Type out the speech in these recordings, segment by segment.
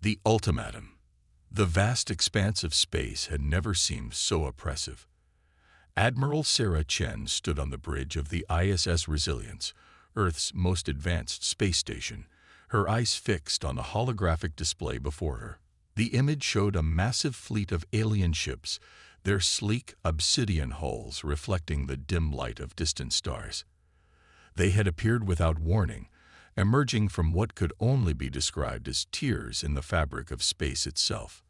The ultimatum. The vast expanse of space had never seemed so oppressive. Admiral Sarah Chen stood on the bridge of the ISS Resilience, Earth's most advanced space station, her eyes fixed on a holographic display before her. The image showed a massive fleet of alien ships, their sleek obsidian hulls reflecting the dim light of distant stars. They had appeared without warning, emerging from what could only be described as tears in the fabric of space itself.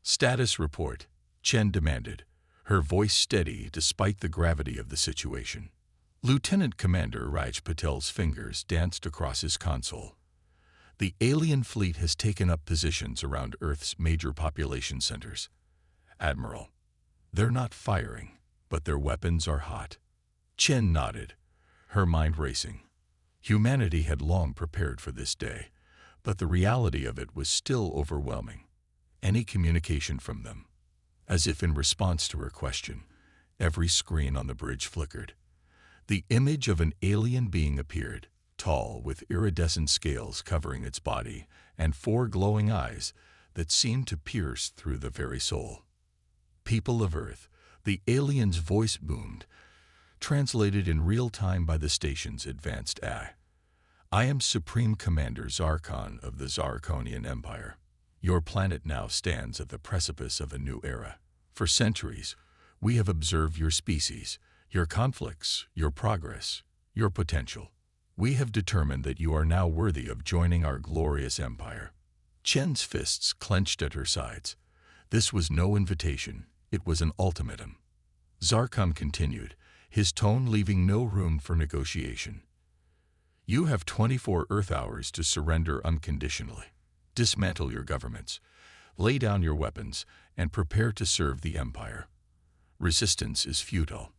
"Status report," Chen demanded, her voice steady despite the gravity of the situation. Lieutenant Commander Raj Patel's fingers danced across his console. "The alien fleet has taken up positions around Earth's major population centers. Admiral, they're not firing, but their weapons are hot." Chen nodded, her mind racing. Humanity had long prepared for this day, but the reality of it was still overwhelming. Any communication from them? As if in response to her question, every screen on the bridge flickered. The image of an alien being appeared, tall, with iridescent scales covering its body and 4 glowing eyes that seemed to pierce through the very soul. "People of Earth," the alien's voice boomed, translated in real time by the station's advanced AI. "I am Supreme Commander Zarkon of the Zarkonian Empire. Your planet now stands at the precipice of a new era. For centuries, we have observed your species, your conflicts, your progress, your potential. We have determined that you are now worthy of joining our glorious empire." Chen's fists clenched at her sides. This was no invitation, it was an ultimatum. Zarkon continued, his tone leaving no room for negotiation. "You have 24 Earth hours to surrender unconditionally. Dismantle your governments, lay down your weapons, and prepare to serve the Empire. Resistance is futile,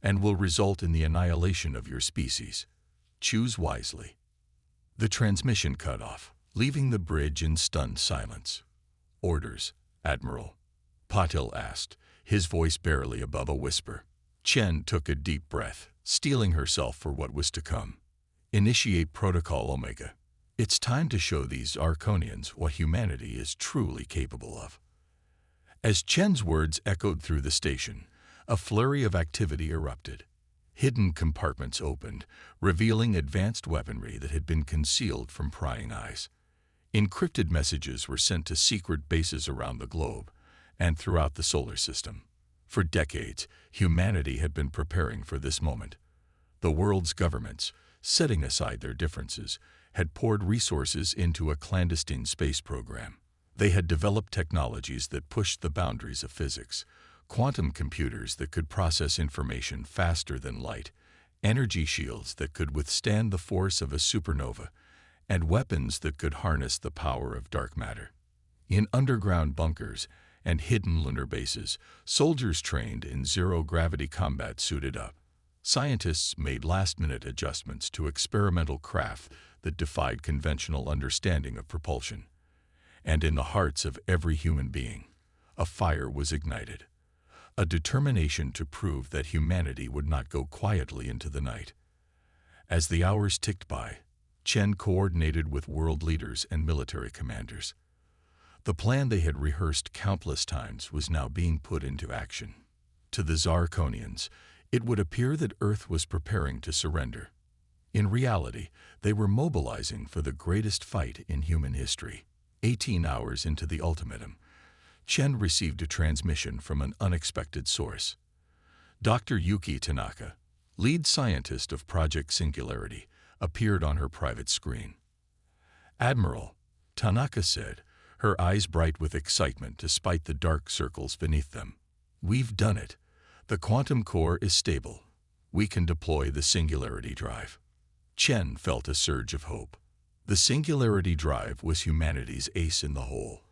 and will result in the annihilation of your species. Choose wisely." The transmission cut off, leaving the bridge in stunned silence. "Orders, Admiral?" Patil asked, his voice barely above a whisper. Chen took a deep breath, steeling herself for what was to come. "Initiate Protocol Omega. It's time to show these Arconians what humanity is truly capable of." As Chen's words echoed through the station, a flurry of activity erupted. Hidden compartments opened, revealing advanced weaponry that had been concealed from prying eyes. Encrypted messages were sent to secret bases around the globe and throughout the solar system. For decades, humanity had been preparing for this moment. The world's governments, setting aside their differences, had poured resources into a clandestine space program. They had developed technologies that pushed the boundaries of physics, quantum computers that could process information faster than light, energy shields that could withstand the force of a supernova, and weapons that could harness the power of dark matter. In underground bunkers and hidden lunar bases, soldiers trained in zero-gravity combat suited up. Scientists made last-minute adjustments to experimental craft that defied conventional understanding of propulsion. And in the hearts of every human being, a fire was ignited, a determination to prove that humanity would not go quietly into the night. As the hours ticked by, Chen coordinated with world leaders and military commanders. The plan they had rehearsed countless times was now being put into action. To the Zarkonians, it would appear that Earth was preparing to surrender. In reality, they were mobilizing for the greatest fight in human history. 18 hours into the ultimatum, Chen received a transmission from an unexpected source. Dr. Yuki Tanaka, lead scientist of Project Singularity, appeared on her private screen. "Admiral," Tanaka said, her eyes bright with excitement despite the dark circles beneath them. "We've done it. The quantum core is stable. We can deploy the Singularity Drive." Chen felt a surge of hope. The Singularity Drive was humanity's ace in the hole,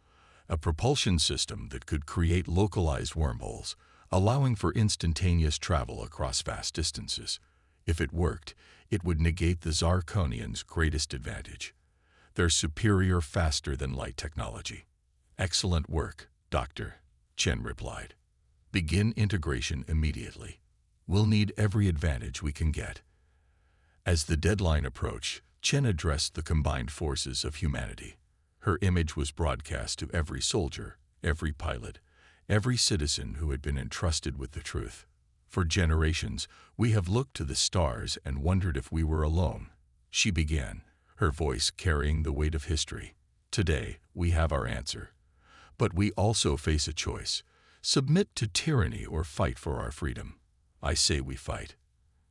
a propulsion system that could create localized wormholes, allowing for instantaneous travel across vast distances. If it worked, it would negate the Zarkonians' greatest advantage, their superior faster-than-light technology. "Excellent work, Doctor," Chen replied. "Begin integration immediately. We'll need every advantage we can get." As the deadline approached, Chen addressed the combined forces of humanity. Her image was broadcast to every soldier, every pilot, every citizen who had been entrusted with the truth. For generations, we have looked to the stars and wondered if we were alone. She began, her voice carrying the weight of history. Today, we have our answer. But we also face a choice: submit to tyranny or fight for our freedom. I say we fight,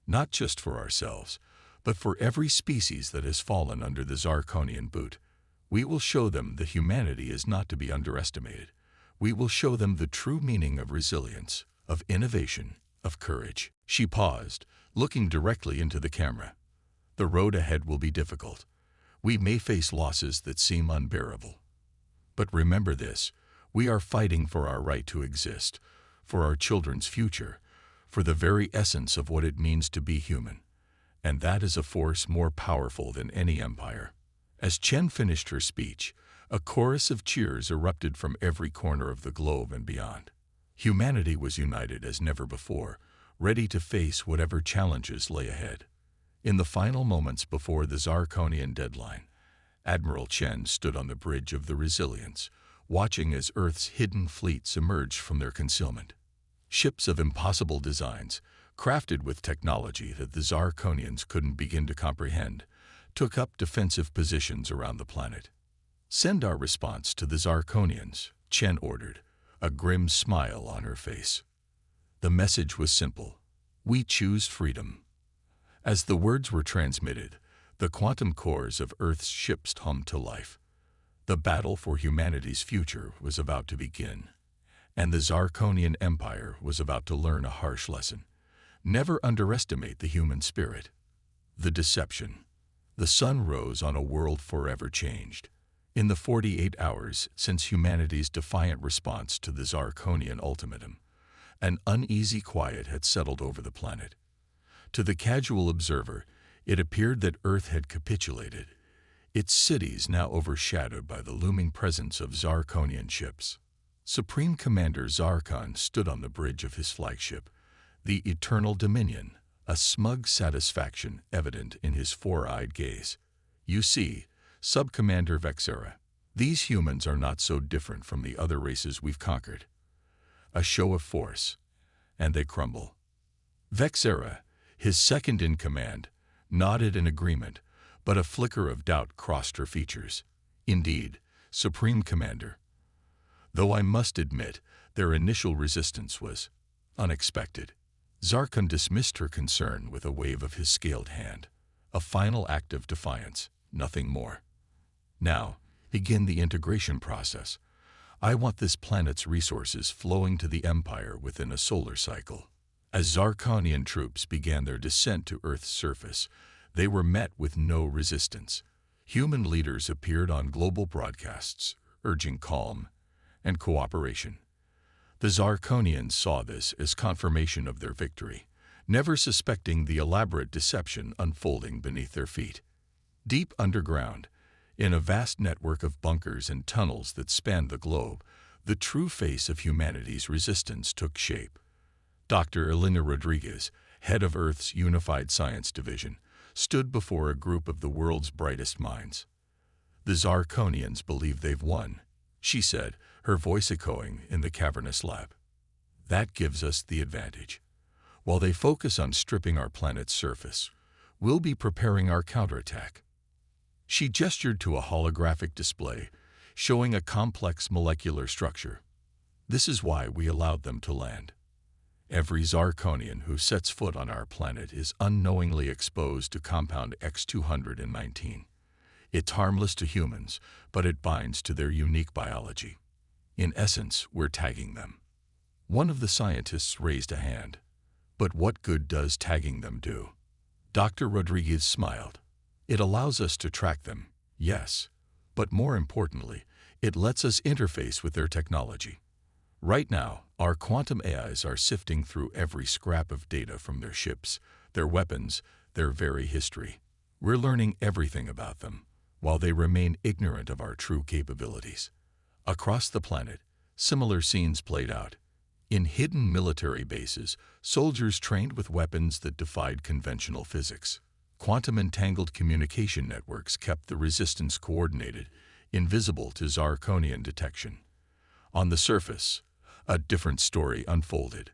not just for ourselves, but for every species that has fallen under the Zarkonian boot. We will show them that humanity is not to be underestimated. We will show them the true meaning of resilience, of innovation, of courage. She paused, looking directly into the camera. The road ahead will be difficult. We may face losses that seem unbearable. But remember this: we are fighting for our right to exist, for our children's future, for the very essence of what it means to be human. And that is a force more powerful than any empire. As Chen finished her speech, a chorus of cheers erupted from every corner of the globe and beyond. Humanity was united as never before, ready to face whatever challenges lay ahead. In the final moments before the Zarkonian deadline, Admiral Chen stood on the bridge of the Resilience, watching as Earth's hidden fleets emerged from their concealment. Ships of impossible designs, crafted with technology that the Zarkonians couldn't begin to comprehend, took up defensive positions around the planet. "Send our response to the Zarkonians," Chen ordered, a grim smile on her face. The message was simple: we choose freedom. As the words were transmitted, the quantum cores of Earth's ships hummed to life. The battle for humanity's future was about to begin, and the Zarkonian Empire was about to learn a harsh lesson. Never underestimate the human spirit. The deception. The sun rose on a world forever changed. In the 48 hours since humanity's defiant response to the Zarkonian ultimatum, an uneasy quiet had settled over the planet. To the casual observer, it appeared that Earth had capitulated, its cities now overshadowed by the looming presence of Zarkonian ships. Supreme Commander Zarkon stood on the bridge of his flagship, the Eternal Dominion, a smug satisfaction evident in his four-eyed gaze. "You see, Sub-Commander Vexera, these humans are not so different from the other races we've conquered. A show of force, and they crumble." Vexera, his second in command, nodded in agreement, but a flicker of doubt crossed her features. "Indeed, Supreme Commander. Though I must admit, their initial resistance was unexpected." Zarkon dismissed her concern with a wave of his scaled hand. A final act of defiance, nothing more. "Now, begin the integration process. I want this planet's resources flowing to the Empire within a solar cycle." As Zarkonian troops began their descent to Earth's surface, they were met with no resistance. Human leaders appeared on global broadcasts, urging calm and cooperation. The Zarkonians saw this as confirmation of their victory, never suspecting the elaborate deception unfolding beneath their feet. Deep underground, in a vast network of bunkers and tunnels that spanned the globe, the true face of humanity's resistance took shape. Dr. Elena Rodriguez, head of Earth's Unified Science Division, stood before a group of the world's brightest minds. "The Zarkonians believe they've won," she said, her voice echoing in the cavernous lab. "That gives us the advantage. While they focus on stripping our planet's surface, we'll be preparing our counterattack." She gestured to a holographic display, showing a complex molecular structure. "This is why we allowed them to land. Every Zarkonian who sets foot on our planet is unknowingly exposed to compound X219. It's harmless to humans, but it binds to their unique biology. In essence, we're tagging them." One of the scientists raised a hand. "But what good does tagging them do?" Dr. Rodriguez smiled. "It allows us to track them, yes, but more importantly, it lets us interface with their technology. Right now, our quantum AIs are sifting through every scrap of data from their ships, their weapons, their very history. We're learning everything about them, while they remain ignorant of our true capabilities." Across the planet, similar scenes played out. In hidden military bases, soldiers trained with weapons that defied conventional physics. Quantum-entangled communication networks kept the resistance coordinated, invisible to Zarkonian detection. On the surface, a different story unfolded.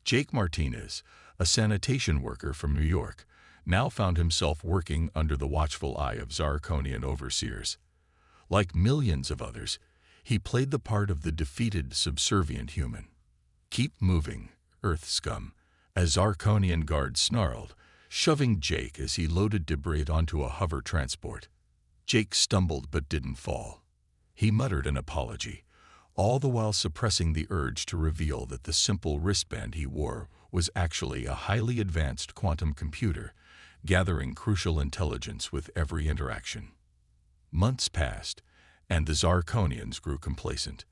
Jake Martinez, a sanitation worker from New York, now found himself working under the watchful eye of Zarkonian overseers. Like millions of others, he played the part of the defeated, subservient human. "Keep moving, Earth scum," a Zarkonian guard snarled, shoving Jake as he loaded debris onto a hover transport. Jake stumbled but didn't fall. He muttered an apology, all the while suppressing the urge to reveal that the simple wristband he wore was actually a highly advanced quantum computer, gathering crucial intelligence with every interaction. Months passed, and the Zarkonians grew complacent.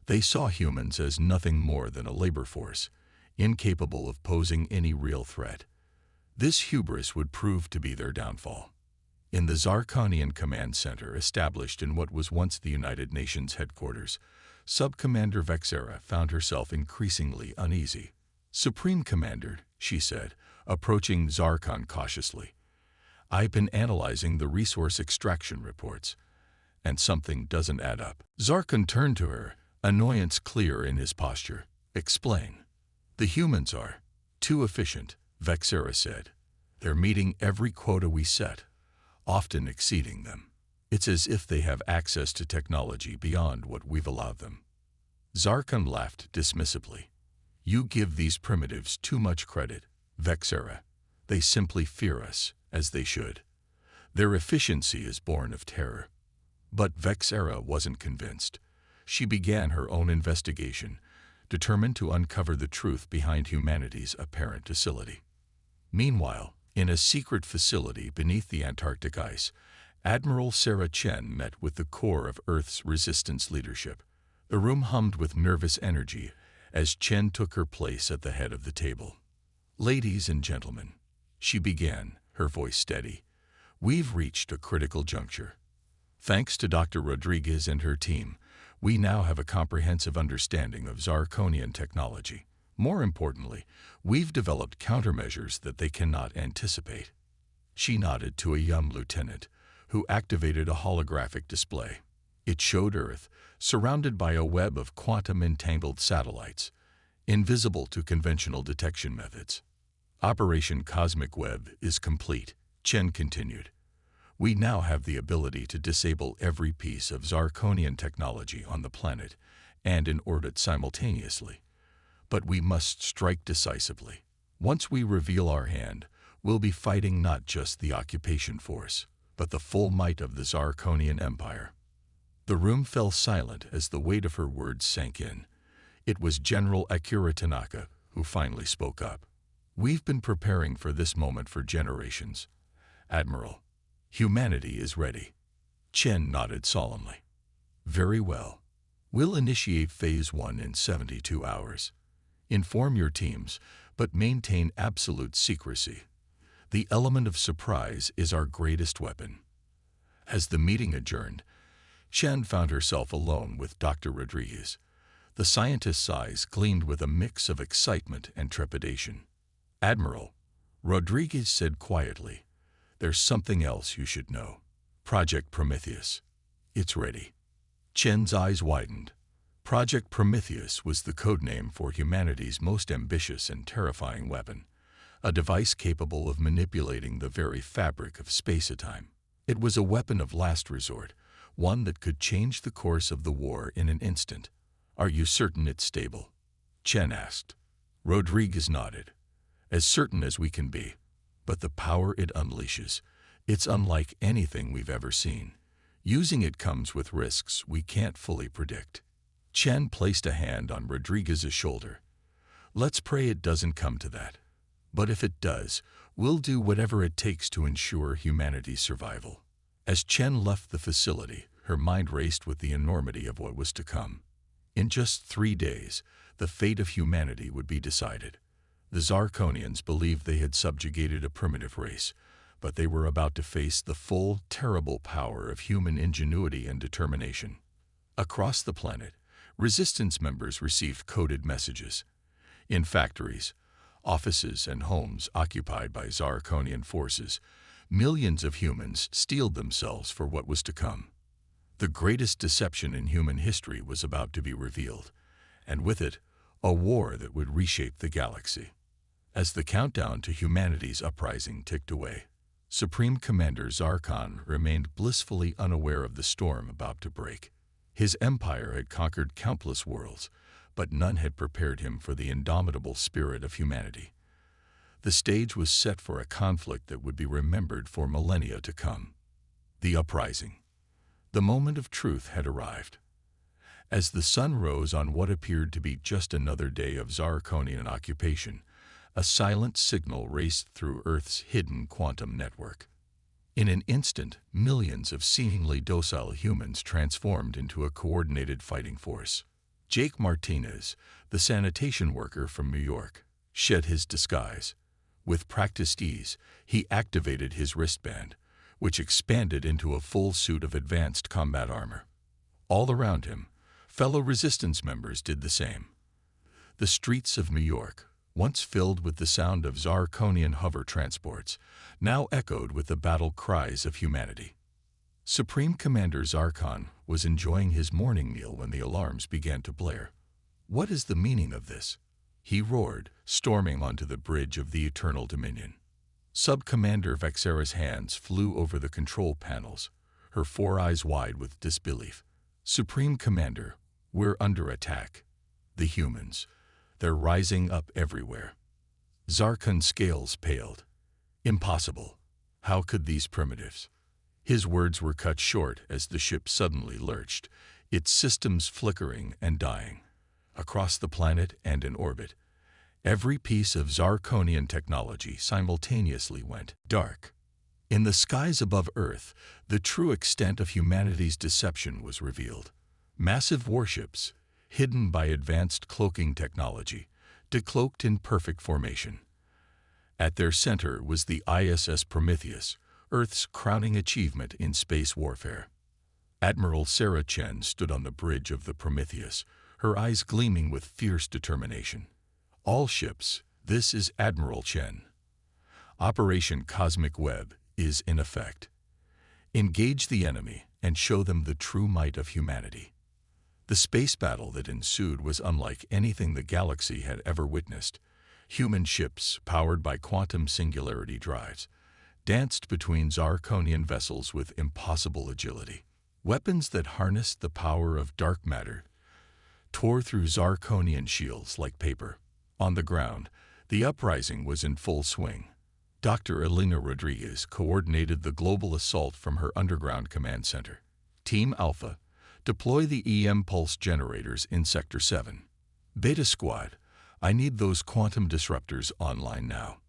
They saw humans as nothing more than a labor force, incapable of posing any real threat. This hubris would prove to be their downfall. In the Zarkonian Command Center, established in what was once the United Nations headquarters, Sub-Commander Vexera found herself increasingly uneasy. "Supreme Commander," she said, approaching Zarkon cautiously, "I've been analyzing the resource extraction reports, and something doesn't add up." Zarkon turned to her, annoyance clear in his posture. "Explain." "The humans are too efficient," Vexera said. "They're meeting every quota we set, often exceeding them. It's as if they have access to technology beyond what we've allowed them." Zarkon laughed dismissively. "You give these primitives too much credit, Vexera. They simply fear us, as they should. Their efficiency is born of terror." But Vexera wasn't convinced. She began her own investigation, determined to uncover the truth behind humanity's apparent docility. Meanwhile, in a secret facility beneath the Antarctic ice, Admiral Sarah Chen met with the core of Earth's resistance leadership. The room hummed with nervous energy as Chen took her place at the head of the table. "Ladies and gentlemen," she began, her voice steady, "we've reached a critical juncture. Thanks to Dr. Rodriguez and her team, we now have a comprehensive understanding of Zarkonian technology. More importantly, we've developed countermeasures that they cannot anticipate." She nodded to a young lieutenant, who activated a holographic display. It showed Earth, surrounded by a web of quantum-entangled satellites, invisible to conventional detection methods. "Operation Cosmic Web is complete," Chen continued. "We now have the ability to disable every piece of Zarkonian technology on the planet and in orbit simultaneously. But we must strike decisively. Once we reveal our hand, we'll be fighting not just the occupation force, but the full might of the Zarkonian Empire." The room fell silent as the weight of her words sank in. It was General Akira Tanaka who finally spoke up. "We've been preparing for this moment for generations, Admiral. Humanity is ready." Chen nodded solemnly. "Very well. We'll initiate Phase 1 in 72 hours. Inform your teams, but maintain absolute secrecy. The element of surprise is our greatest weapon." As the meeting adjourned, Chen found herself alone with Dr. Rodriguez. The scientist's eyes gleamed with a mix of excitement and trepidation. "Admiral," Rodriguez said quietly, "there's something else you should know. Project Prometheus. It's ready." Chen's eyes widened. Project Prometheus was the codename for humanity's most ambitious and terrifying weapon, a device capable of manipulating the very fabric of space-time. It was a weapon of last resort, one that could change the course of the war in an instant. "Are you certain it's stable?" Chen asked. Rodriguez nodded. "As certain as we can be. But the power it unleashes, it's unlike anything we've ever seen. Using it comes with risks we can't fully predict." Chen placed a hand on Rodriguez's shoulder. "Let's pray it doesn't come to that. But if it does, we'll do whatever it takes to ensure humanity's survival." As Chen left the facility, her mind raced with the enormity of what was to come. In just 3 days, the fate of humanity would be decided. The Zarkonians believed they had subjugated a primitive race, but they were about to face the full, terrible power of human ingenuity and determination. Across the planet, resistance members received coded messages. In factories, offices, and homes occupied by Zarkonian forces, millions of humans steeled themselves for what was to come. The greatest deception in human history was about to be revealed, and with it, a war that would reshape the galaxy. As the countdown to humanity's uprising ticked away, Supreme Commander Zarkon remained blissfully unaware of the storm about to break. His empire had conquered countless worlds, but none had prepared him for the indomitable spirit of humanity. The stage was set for a conflict that would be remembered for millennia to come. The uprising. The moment of truth had arrived. As the sun rose on what appeared to be just another day of Zarkonian occupation, a silent signal raced through Earth's hidden quantum network. In an instant, millions of seemingly docile humans transformed into a coordinated fighting force. Jake Martinez, the sanitation worker from New York, shed his disguise. With practiced ease, he activated his wristband, which expanded into a full suit of advanced combat armor. All around him, fellow resistance members did the same. The streets of New York, once filled with the sound of Zarkonian hover transports, now echoed with the battle cries of humanity. Supreme Commander Zarkon was enjoying his morning meal when the alarms began to blare. "What is the meaning of this?" he roared, storming onto the bridge of the Eternal Dominion. Sub-Commander Vexera's hands flew over the control panels, her four eyes wide with disbelief. "Supreme Commander, we're under attack. The humans. They're rising up everywhere." Zarkon's scales paled. "Impossible. How could these primitives?" His words were cut short as the ship suddenly lurched, its systems flickering and dying. Across the planet and in orbit, every piece of Zarkonian technology simultaneously went dark. In the skies above Earth, the true extent of humanity's deception was revealed. Massive warships, hidden by advanced cloaking technology, decloaked in perfect formation. At their center was the ISS Prometheus, Earth's crowning achievement in space warfare. Admiral Sarah Chen stood on the bridge of the Prometheus, her eyes gleaming with fierce determination. "All ships, this is Admiral Chen. Operation Cosmic Web is in effect. Engage the enemy and show them the true might of humanity." The space battle that ensued was unlike anything the galaxy had ever witnessed. Human ships, powered by quantum singularity drives, danced between Zarkonian vessels with impossible agility. Weapons that harnessed the power of dark matter tore through Zarkonian shields like paper. On the ground, the uprising was in full swing. Dr. Elena Rodriguez coordinated the global assault from her underground command center. "Team Alpha, deploy the EM pulse generators in Sector 7. Beta Squad, I need those quantum disruptors online now."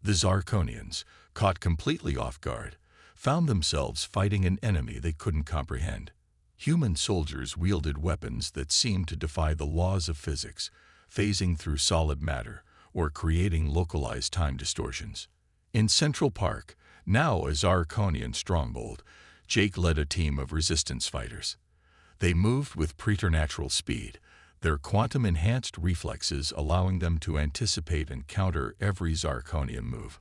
The Zarkonians, caught completely off guard, found themselves fighting an enemy they couldn't comprehend. Human soldiers wielded weapons that seemed to defy the laws of physics, phasing through solid matter or creating localized time distortions. In Central Park, now a Zarkonian stronghold, Jake led a team of resistance fighters. They moved with preternatural speed, their quantum-enhanced reflexes allowing them to anticipate and counter every Zarkonian move.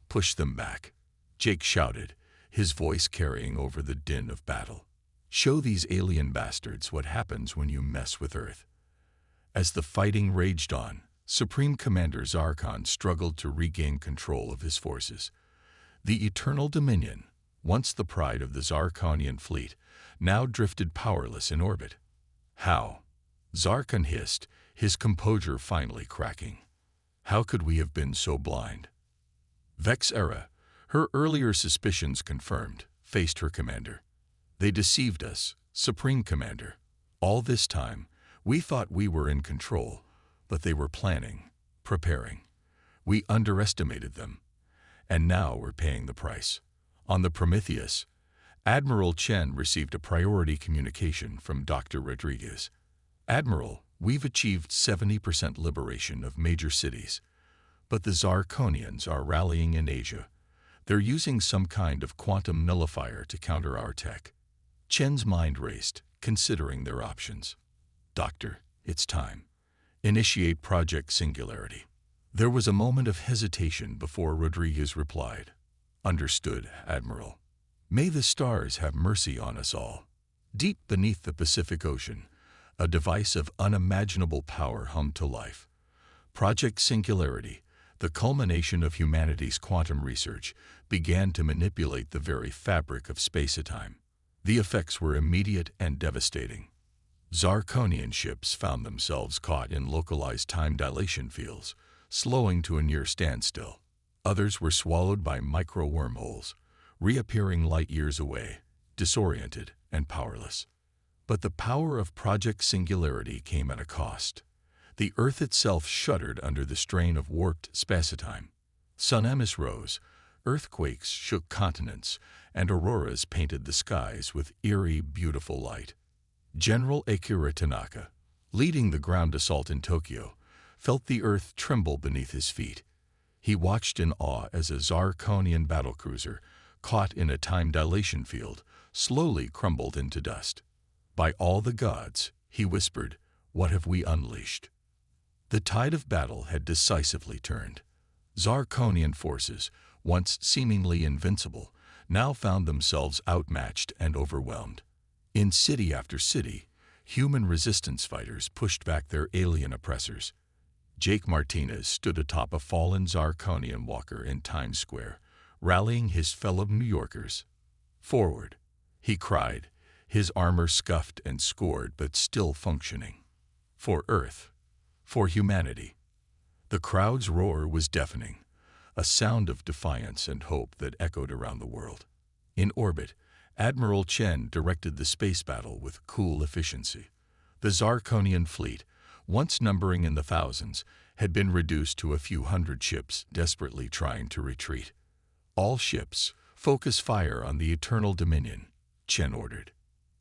"Push them back," Jake shouted, his voice carrying over the din of battle. "Show these alien bastards what happens when you mess with Earth." As the fighting raged on, Supreme Commander Zarkon struggled to regain control of his forces. The Eternal Dominion, once the pride of the Zarkonian fleet, now drifted powerless in orbit. "How?" Zarkon hissed, his composure finally cracking. "How could we have been so blind?" Vexera, her earlier suspicions confirmed, faced her commander. "They deceived us, Supreme Commander. All this time, we thought we were in control, but they were planning, preparing. We underestimated them, and now we're paying the price." On the Prometheus, Admiral Chen received a priority communication from Dr. Rodriguez. "Admiral, we've achieved 70% liberation of major cities, but the Zarkonians are rallying in Asia. They're using some kind of quantum nullifier to counter our tech." Chen's mind raced, considering their options. "Doctor, it's time. Initiate Project Singularity." There was a moment of hesitation before Rodriguez replied. "Understood, Admiral. May the stars have mercy on us all." Deep beneath the Pacific Ocean, a device of unimaginable power hummed to life. Project Singularity, the culmination of humanity's quantum research, began to manipulate the very fabric of space-time. The effects were immediate and devastating. Zarkonian ships found themselves caught in localized time dilation fields, slowing to a near standstill. Others were swallowed by micro-wormholes, reappearing light years away, disoriented and powerless. But the power of Project Singularity came at a cost. The Earth itself shuddered under the strain of warped spacetime. Tsunamis rose, earthquakes shook continents, and auroras painted the skies with eerie, beautiful light. General Akira Tanaka, leading the ground assault in Tokyo, felt the earth tremble beneath his feet. He watched in awe as a Zarkonian battlecruiser, caught in a time dilation field, slowly crumbled into dust. "By all the gods," he whispered, "what have we unleashed?" The tide of battle had decisively turned. Zarkonian forces, once seemingly invincible, now found themselves outmatched and overwhelmed. In city after city, human resistance fighters pushed back their alien oppressors. Jake Martinez stood atop a fallen Zarkonian walker in Times Square, rallying his fellow New Yorkers. "Forward," he cried, his armor scuffed and scored but still functioning. "For Earth. For humanity." The crowd's roar was deafening, a sound of defiance and hope that echoed around the world. In orbit, Admiral Chen directed the space battle with cool efficiency. The Zarkonian fleet, once numbering in the thousands, had been reduced to a few hundred ships desperately trying to retreat. "All ships, focus fire on the Eternal Dominion," Chen ordered.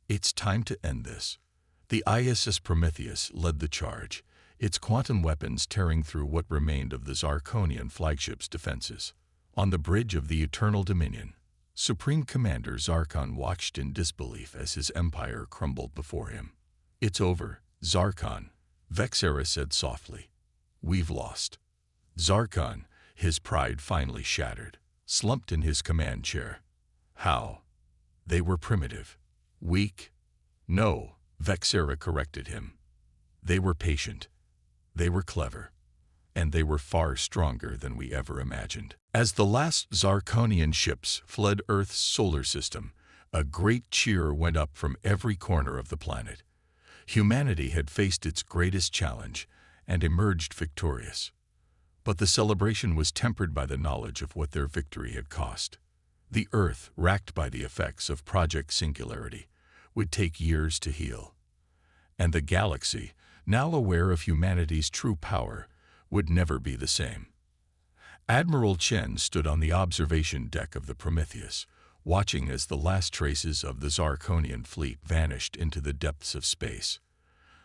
"It's time to end this." The ISS Prometheus led the charge, its quantum weapons tearing through what remained of the Zarkonian flagship's defenses. On the bridge of the Eternal Dominion, Supreme Commander Zarkon watched in disbelief as his empire crumbled before him. "It's over, Zarkon," Vexera said softly. "We've lost." Zarkon, his pride finally shattered, slumped in his command chair. "How?" "They were primitive. Weak." "No," Vexera corrected him. "They were patient. They were clever. And they were far stronger than we ever imagined." As the last Zarkonian ships fled Earth's solar system, a great cheer went up from every corner of the planet. Humanity had faced its greatest challenge and emerged victorious. But the celebration was tempered by the knowledge of what their victory had cost. The Earth, racked by the effects of Project Singularity, would take years to heal. And the galaxy, now aware of humanity's true power, would never be the same. Admiral Chen stood on the observation deck of the Prometheus, watching as the last traces of the Zarkonian fleet vanished into the depths of space.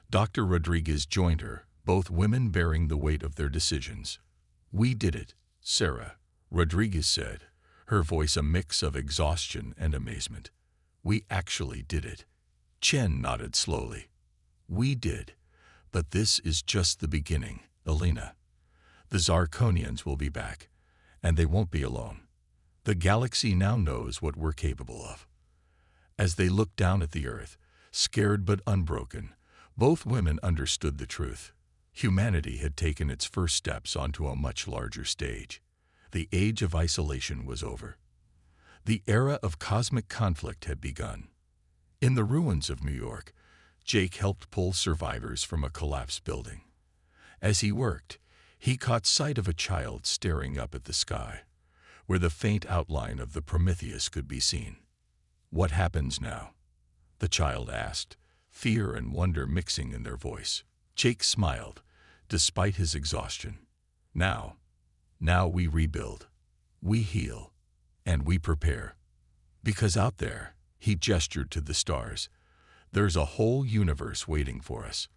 Dr. Rodriguez joined her, both women bearing the weight of their decisions. "We did it, Sarah," Rodriguez said, her voice a mix of exhaustion and amazement. "We actually did it." Chen nodded slowly. "We did. But this is just the beginning, Elena. The Zarkonians will be back, and they won't be alone. The galaxy now knows what we're capable of." As they looked down at the Earth, scared but unbroken, both women understood the truth. Humanity had taken its first steps onto a much larger stage. The age of isolation was over. The era of cosmic conflict had begun. In the ruins of New York, Jake helped pull survivors from a collapsed building. As he worked, he caught sight of a child staring up at the sky, where the faint outline of the Prometheus could be seen. "What happens now?" the child asked, fear and wonder mixing in their voice. Jake smiled, despite his exhaustion. Now we rebuild, we heal, and we prepare. Because out there," he gestured to the stars, "there's a whole universe waiting for us.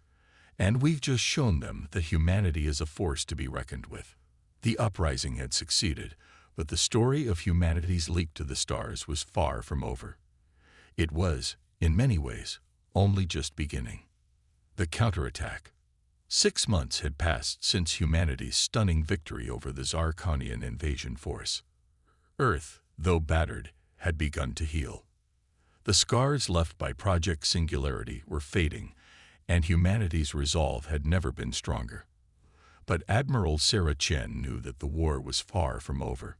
And we've just shown them that humanity is a force to be reckoned with." The uprising had succeeded, but the story of humanity's leap to the stars was far from over. It was, in many ways, only just beginning. The counterattack. 6 months had passed since humanity's stunning victory over the Zarkonian invasion force. Earth, though battered, had begun to heal. The scars left by Project Singularity were fading, and humanity's resolve had never been stronger. But Admiral Sarah Chen knew that the war was far from over.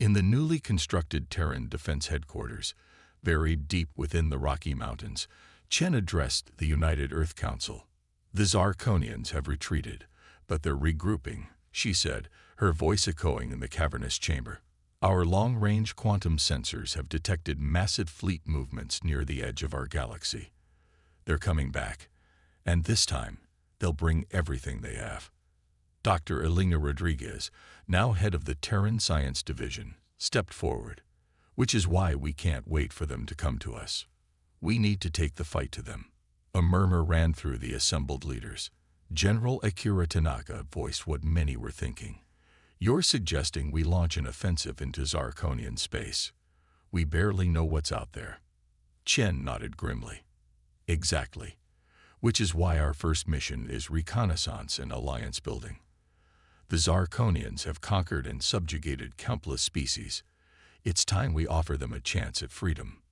In the newly constructed Terran Defense Headquarters, buried deep within the Rocky Mountains, Chen addressed the United Earth Council. "The Zarkonians have retreated, but they're regrouping," she said, her voice echoing in the cavernous chamber. "Our long-range quantum sensors have detected massive fleet movements near the edge of our galaxy. They're coming back, and this time, they'll bring everything they have." Dr. Elena Rodriguez, now head of the Terran Science Division, stepped forward. "Which is why we can't wait for them to come to us. We need to take the fight to them." A murmur ran through the assembled leaders. General Akira Tanaka voiced what many were thinking. "You're suggesting we launch an offensive into Zarkonian space. We barely know what's out there." Chen nodded grimly. "Exactly. Which is why our first mission is reconnaissance and alliance building. The Zarkonians have conquered and subjugated countless species. It's time we offer them a chance at freedom."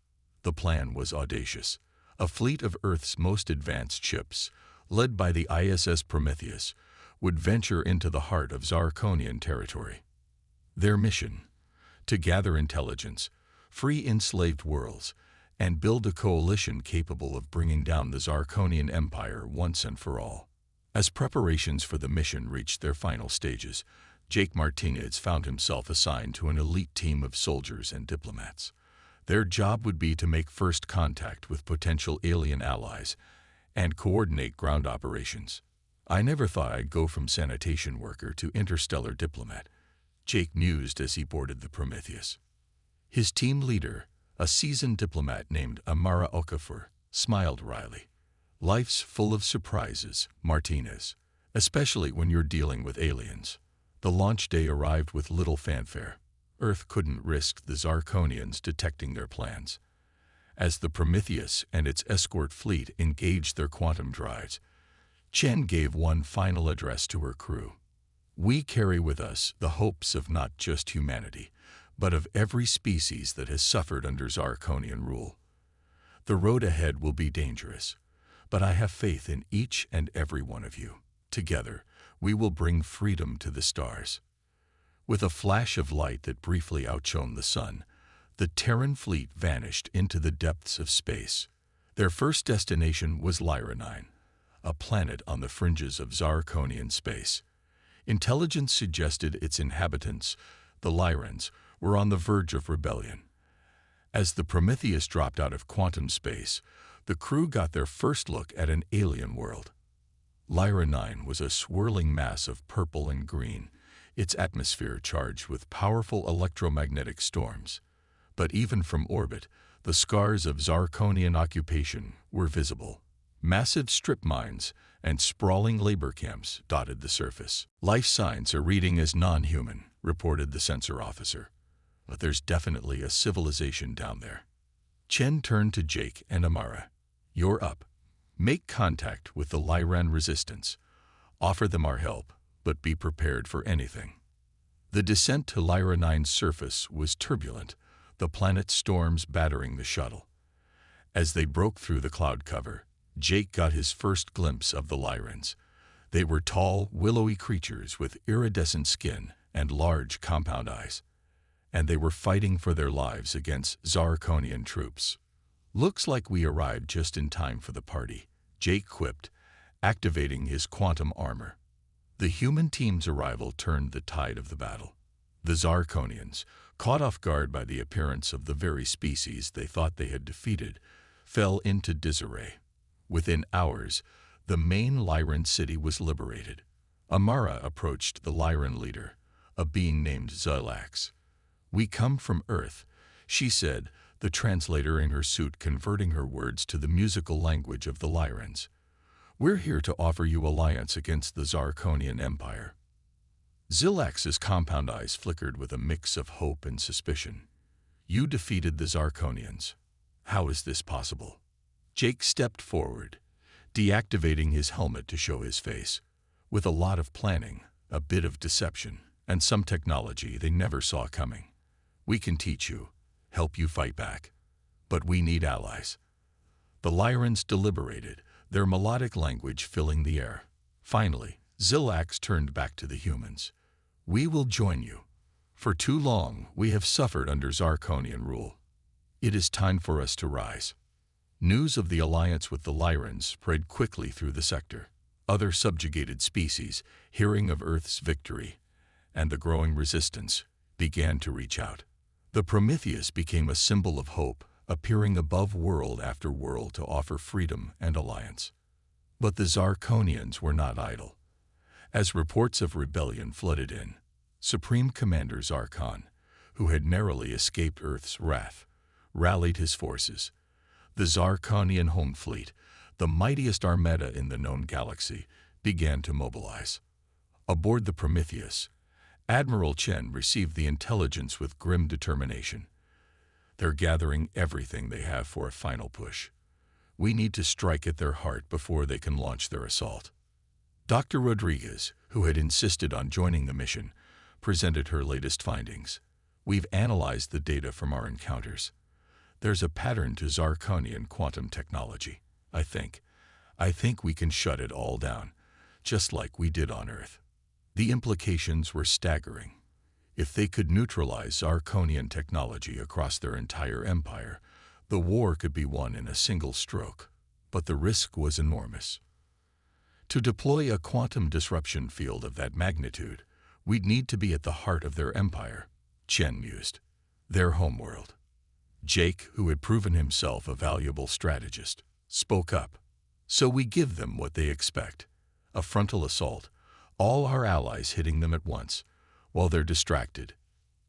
The plan was audacious. A fleet of Earth's most advanced ships, led by the ISS Prometheus, would venture into the heart of Zarkonian territory. Their mission: to gather intelligence, free enslaved worlds, and build a coalition capable of bringing down the Zarkonian Empire once and for all. As preparations for the mission reached their final stages, Jake Martinez found himself assigned to an elite team of soldiers and diplomats. Their job would be to make first contact with potential alien allies and coordinate ground operations. "I never thought I'd go from sanitation worker to interstellar diplomat," Jake mused as he boarded the Prometheus. His team leader, a seasoned diplomat named Amara Okafor, smiled wryly. "Life's full of surprises, Martinez, especially when you're dealing with aliens." The launch day arrived with little fanfare. Earth couldn't risk the Zarkonians detecting their plans. As the Prometheus and its escort fleet engaged their quantum drives, Chen gave one final address to her crew. "We carry with us the hopes of not just humanity, but of every species that has suffered under Zarkonian rule. The road ahead will be dangerous, but I have faith in each and every one of you. Together, we will bring freedom to the stars." With a flash of light that briefly outshone the sun, the Terran fleet vanished into the depths of space. Their first destination was Lyra 9, a planet on the fringes of Zarkonian space. Intelligence suggested its inhabitants, the Lyrans, were on the verge of rebellion. As the Prometheus dropped out of quantum space, the crew got their first look at an alien world. Lyra 9 was a swirling mass of purple and green, its atmosphere charged with powerful electromagnetic storms. But even from orbit, the scars of Zarkonian occupation were visible. Massive strip mines and sprawling labor camps dotted the surface. "Life signs are reading as non-human," reported the sensor officer. "But there's definitely a civilization down there." Chen turned to Jake and Amara. "You're up. Make contact with the Lyran resistance. Offer them our help, but be prepared for anything." The descent to Lyra 9's surface was turbulent, the planet's storms battering the shuttle. As they broke through the cloud cover, Jake got his first glimpse of the Lyrans. They were tall, willowy creatures with iridescent skin and large compound eyes, and they were fighting for their lives against Zarkonian troops. "Looks like we arrived just in time for the party," Jake quipped, activating his quantum armor. The human team's arrival turned the tide of the battle. The Zarkonians, caught off guard by the appearance of the very species they thought they had defeated, fell into disarray. Within hours, the main Lyran city was liberated. Amara approached the Lyran leader, a being named Zulax. "We come from Earth," she said, the translator in her suit converting her words to the musical language of the Lyrans. "We're here to offer you alliance against the Zarkonian Empire." Zulax's compound eyes flickered with a mix of hope and suspicion. "You defeated the Zarkonians. How is this possible?" Jake stepped forward, deactivating his helmet to show his face. "With a lot of planning, a bit of deception, and some technology they never saw coming. We can teach you, help you fight back. But we need allies. The Lyrans deliberated, their melodic language filling the air. Finally, Zilax turned back to the humans. We will join you. For too long, we have suffered under Zarkonian rule. It is time for us to rise. News of the alliance with the Lyrans spread quickly through the sector. Other subjugated species, hearing of Earth's victory and the growing resistance, began to reach out. The Prometheus became a symbol of hope, appearing above world after world to offer freedom and alliance. But the Zarkonians were not idle. As reports of rebellion flooded in, Supreme Commander Zarkon, who had narrowly escaped Earth's wrath, rallied his forces. The Zarkonian home fleet, the mightiest armada in the known galaxy, began to mobilize. Aboard the Prometheus, Admiral Chen received the intelligence with grim determination. They're gathering everything they have for a final push. We need to strike at their heart before they can launch their assault. Dr. Rodriguez, who had insisted on joining the mission, presented her latest findings. We've analyzed the data from our encounters. There's a pattern to Zarkonian quantum technology. I think we can shut it all down, just like we did on Earth. The implications were staggering. If they could neutralize Zarkonian technology across their entire empire, the war could be won in a single stroke. But the risk was enormous. To deploy a quantum disruption field of that magnitude, we'd need to be at the heart of their empire, Chen mused. Their homeworld. Jake, who had proven himself a valuable strategist, spoke up. So we give them what they expect. A frontal assault, all our allies hitting them at once, while they're distracted.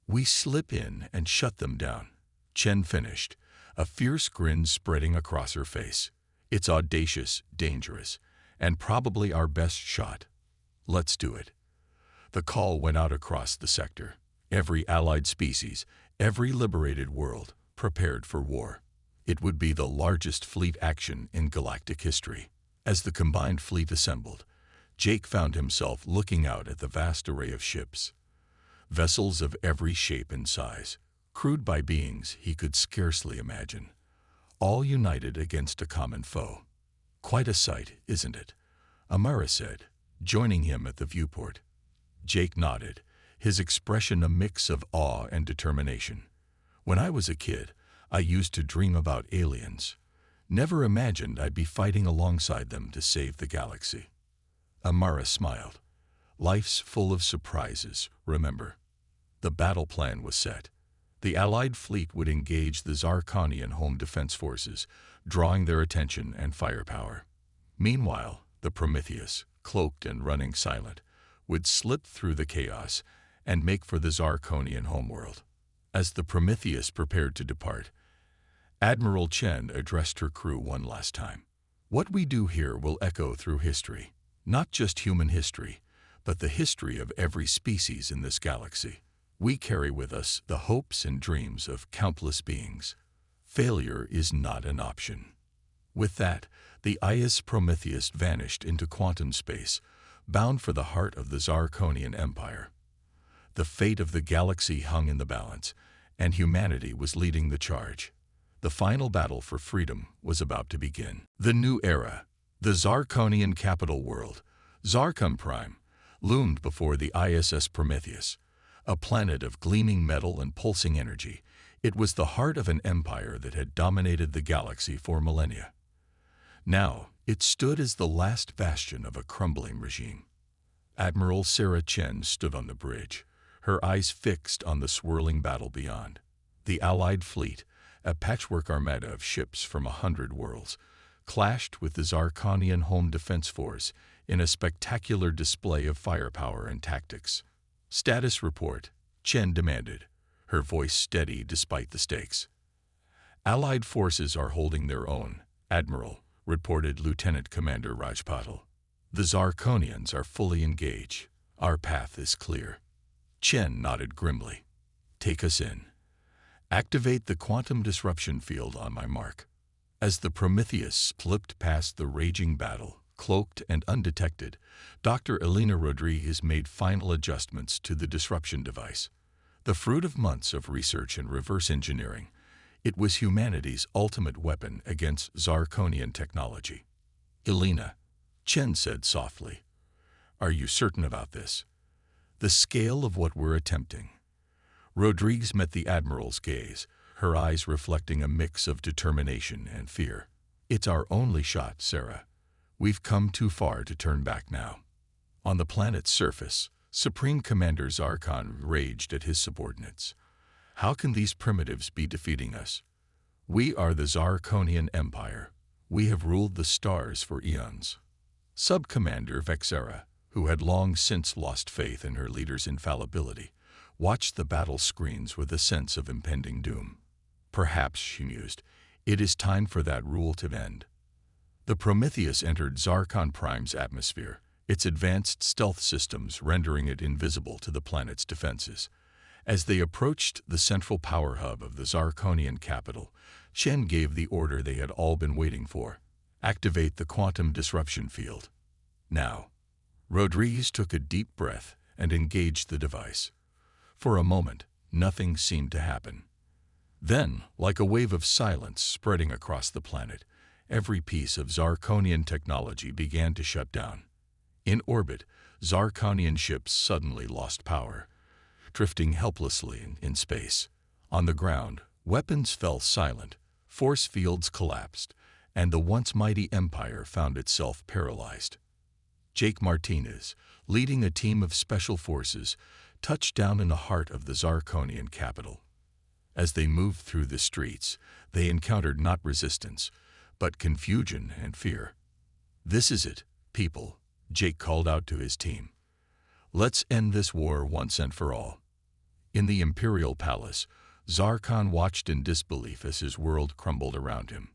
We slip in and shut them down. Chen finished, a fierce grin spreading across her face. It's audacious, dangerous, and probably our best shot. Let's do it. The call went out across the sector. Every allied species, every liberated world, prepared for war. It would be the largest fleet action in galactic history. As the combined fleet assembled, Jake found himself looking out at the vast array of ships. Vessels of every shape and size, crewed by beings he could scarcely imagine, all united against a common foe. Quite a sight, isn't it? Amara said, joining him at the viewport. Jake nodded, his expression a mix of awe and determination. When I was a kid, I used to dream about aliens. Never imagined I'd be fighting alongside them to save the galaxy. Amara smiled. Life's full of surprises, remember. The battle plan was set. The Allied fleet would engage the Zarkonian home defense forces, drawing their attention and firepower. Meanwhile, the Prometheus, cloaked and running silent, would slip through the chaos and make for the Zarkonian homeworld. As the Prometheus prepared to depart, Admiral Chen addressed her crew one last time. What we do here will echo through history, not just human history, but the history of every species in this galaxy. We carry with us the hopes and dreams of countless beings. Failure is not an option. With that, the IS Prometheus vanished into quantum space, bound for the heart of the Zarkonian Empire. The fate of the galaxy hung in the balance, and humanity was leading the charge. The final battle for freedom was about to begin. The new era, the Zarkonian capital world, Zarkon Prime, loomed before the ISS Prometheus, a planet of gleaming metal and pulsing energy. It was the heart of an empire that had dominated the galaxy for millennia. Now, it stood as the last bastion of a crumbling regime. Admiral Sarah Chen stood on the bridge, her eyes fixed on the swirling battle beyond. The Allied fleet, a patchwork armada of ships from 100 worlds, clashed with the Zarkonian home defense force in a spectacular display of firepower and tactics. Status report, Chen demanded, her voice steady despite the stakes. Allied forces are holding their own, Admiral, reported Lieutenant Commander Rajpatal. The Zarkonians are fully engaged. Our path is clear. Chen nodded grimly. Take us in. Activate the quantum disruption field on my mark. As the Prometheus slipped past the raging battle, cloaked and undetected, Dr. Elena Rodriguez made final adjustments to the disruption device. The fruit of months of research and reverse engineering, It was humanity's ultimate weapon against Zarkonian technology. "Elena," Chen said softly, "are you certain about this? The scale of what we're attempting?" Rodriguez met the Admiral's gaze, her eyes reflecting a mix of determination and fear. "It's our only shot, Sarah. We've come too far to turn back now." On the planet's surface, Supreme Commander Zarkon raged at his subordinates. "How can these primitives be defeating us? We are the Zarkonian Empire. We have ruled the stars for eons." Sub-Commander Vexera, who had long since lost faith in her leader's infallibility, watched the battle screens with a sense of impending doom. "Perhaps," she mused, "it is time for that rule to end." The Prometheus entered Zarkon Prime's atmosphere, its advanced stealth systems rendering it invisible to the planet's defenses. As they approached the central power hub of the Zarkonian capital, Chen gave the order they had all been waiting for: activate the quantum disruption field. Now. Rodriguez took a deep breath and engaged the device. For a moment, nothing seemed to happen. Then, like a wave of silence spreading across the planet, every piece of Zarkonian technology began to shut down. In orbit, Zarkonian ships suddenly lost power, drifting helplessly in space. On the ground, weapons fell silent, force fields collapsed, and the once mighty empire found itself paralyzed. Jake Martinez, leading a team of special forces, touched down in the heart of the Zarkonian capital. As they moved through the streets, they encountered not resistance, but confusion and fear. "This is it, people," Jake called out to his team. "Let's end this war once and for all." In the Imperial Palace, Zarkon watched in disbelief as his world crumbled around him.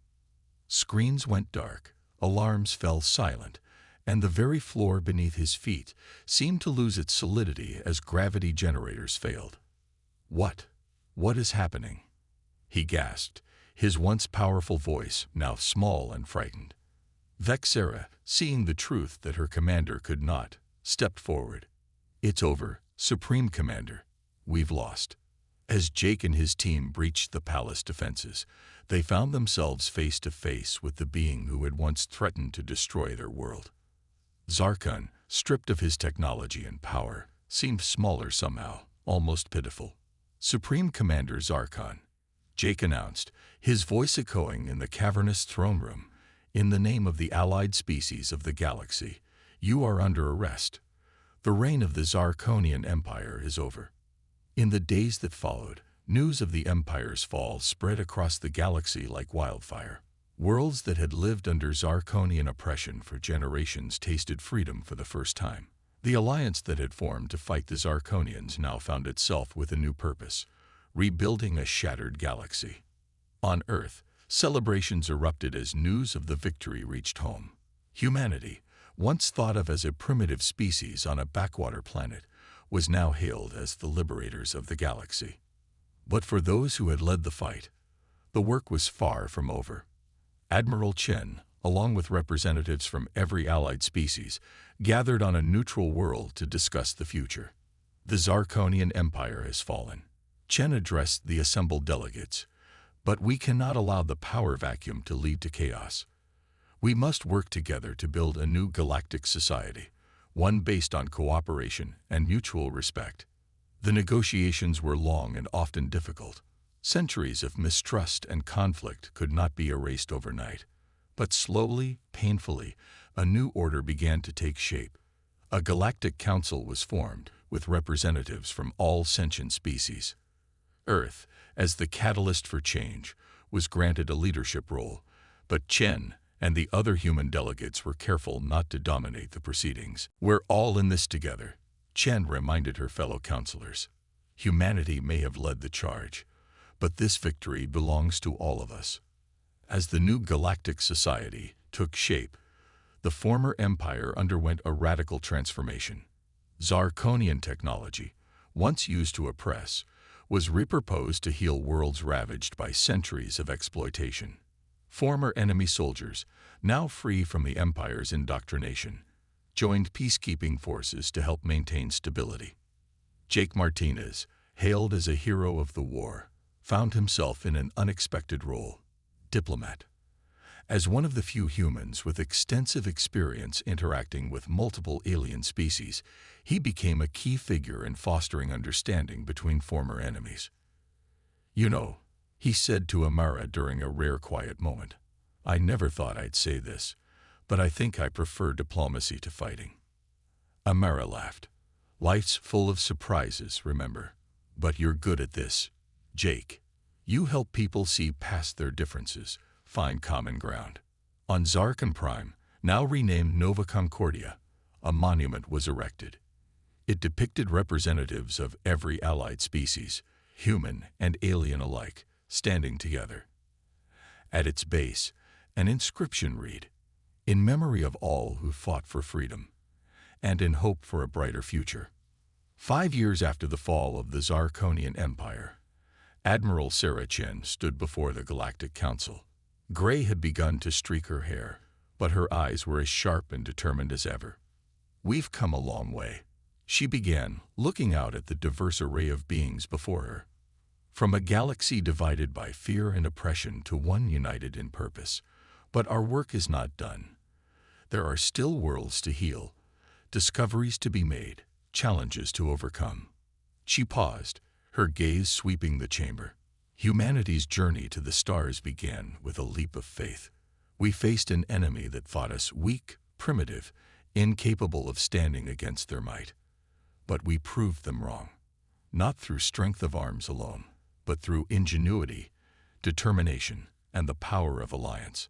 Screens went dark, alarms fell silent, and the very floor beneath his feet seemed to lose its solidity as gravity generators failed. What is happening?" he gasped, his once powerful voice now small and frightened. Vexera, seeing the truth that her commander could not, stepped forward. "It's over, Supreme Commander. We've lost." As Jake and his team breached the palace defenses, they found themselves face to face with the being who had once threatened to destroy their world. Zarkon, stripped of his technology and power, seemed smaller somehow, almost pitiful. "Supreme Commander Zarkon," Jake announced, his voice echoing in the cavernous throne room, "in the name of the allied species of the galaxy, you are under arrest. The reign of the Zarkonian Empire is over." In the days that followed, news of the Empire's fall spread across the galaxy like wildfire. Worlds that had lived under Zarkonian oppression for generations tasted freedom for the first time. The alliance that had formed to fight the Zarkonians now found itself with a new purpose: rebuilding a shattered galaxy. On Earth, celebrations erupted as news of the victory reached home. Humanity, once thought of as a primitive species on a backwater planet, was now hailed as the liberators of the galaxy. But for those who had led the fight, the work was far from over. Admiral Chen, along with representatives from every allied species, gathered on a neutral world to discuss the future. "The Zarkonian Empire has fallen," Chen addressed the assembled delegates, "but we cannot allow the power vacuum to lead to chaos. We must work together to build a new galactic society, one based on cooperation and mutual respect." The negotiations were long and often difficult. Centuries of mistrust and conflict could not be erased overnight. But slowly, painfully, a new order began to take shape. A galactic council was formed, with representatives from all sentient species. Earth, as the catalyst for change, was granted a leadership role, but Chen and the other human delegates were careful not to dominate the proceedings. "We're all in this together," Chen reminded her fellow counselors. "Humanity may have led the charge, but this victory belongs to all of us." As the new galactic society took shape, the former empire underwent a radical transformation. Zarkonian technology, once used to oppress, was repurposed to heal worlds ravaged by centuries of exploitation. Former enemy soldiers, now free from the empire's indoctrination, joined peacekeeping forces to help maintain stability. Jake Martinez, hailed as a hero of the war, found himself in an unexpected role: diplomat. As one of the few humans with extensive experience interacting with multiple alien species, he became a key figure in fostering understanding between former enemies. "You know," he said to Amara during a rare quiet moment, "I never thought I'd say this, but I think I prefer diplomacy to fighting." Amara laughed. "Life's full of surprises, remember. But you're good at this, Jake. You help people see past their differences, find common ground." On Zarkon Prime, now renamed Nova Concordia, a monument was erected. It depicted representatives of every allied species, human and alien alike, standing together. At its base, an inscription read, "In memory of all who fought for freedom, and in hope for a brighter future." 5 years after the fall of the Zarkonian Empire, Admiral Sarah Chen stood before the Galactic Council. Gray had begun to streak her hair, but her eyes were as sharp and determined as ever. "We've come a long way," she began, looking out at the diverse array of beings before her. "From a galaxy divided by fear and oppression to one united in purpose. But our work is not done. There are still worlds to heal, discoveries to be made, challenges to overcome." She paused, her gaze sweeping the chamber. "Humanity's journey to the stars began with a leap of faith. We faced an enemy that thought us weak, primitive, incapable of standing against their might. But we proved them wrong, not through strength of arms alone, but through ingenuity, determination, and the power of alliance.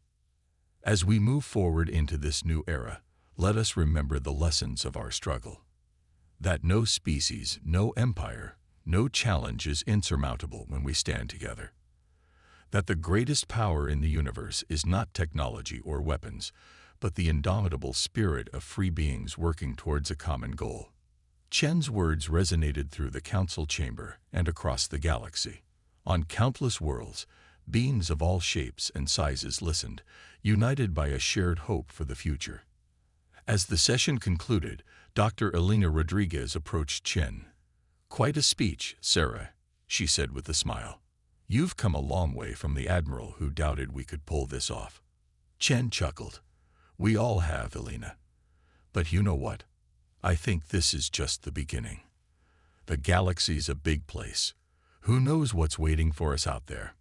As we move forward into this new era, let us remember the lessons of our struggle. That no species, no empire, no challenge is insurmountable when we stand together. That the greatest power in the universe is not technology or weapons, but the indomitable spirit of free beings working towards a common goal." Chen's words resonated through the council chamber and across the galaxy. On countless worlds, beings of all shapes and sizes listened, united by a shared hope for the future. As the session concluded, Dr. Elena Rodriguez approached Chen. "Quite a speech, Sarah," she said with a smile. "You've come a long way from the admiral who doubted we could pull this off." Chen chuckled. "We all have, Elena. But you know what? I think this is just the beginning. The galaxy's a big place. Who knows what's waiting for us out there?"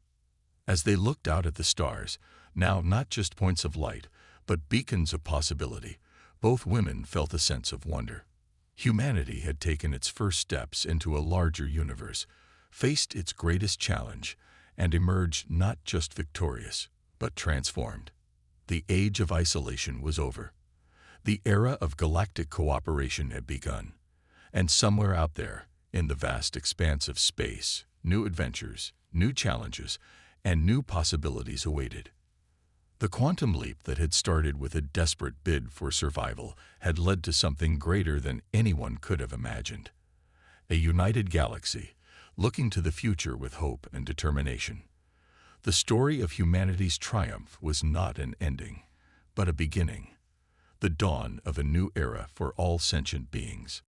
As they looked out at the stars, now not just points of light, but beacons of possibility, both women felt a sense of wonder. Humanity had taken its first steps into a larger universe, faced its greatest challenge, and emerged not just victorious, but transformed. The age of isolation was over. The era of galactic cooperation had begun, and somewhere out there, in the vast expanse of space, new adventures, new challenges, and new possibilities awaited. The quantum leap that had started with a desperate bid for survival had led to something greater than anyone could have imagined. A united galaxy, looking to the future with hope and determination. The story of humanity's triumph was not an ending, but a beginning. The dawn of a new era for all sentient beings.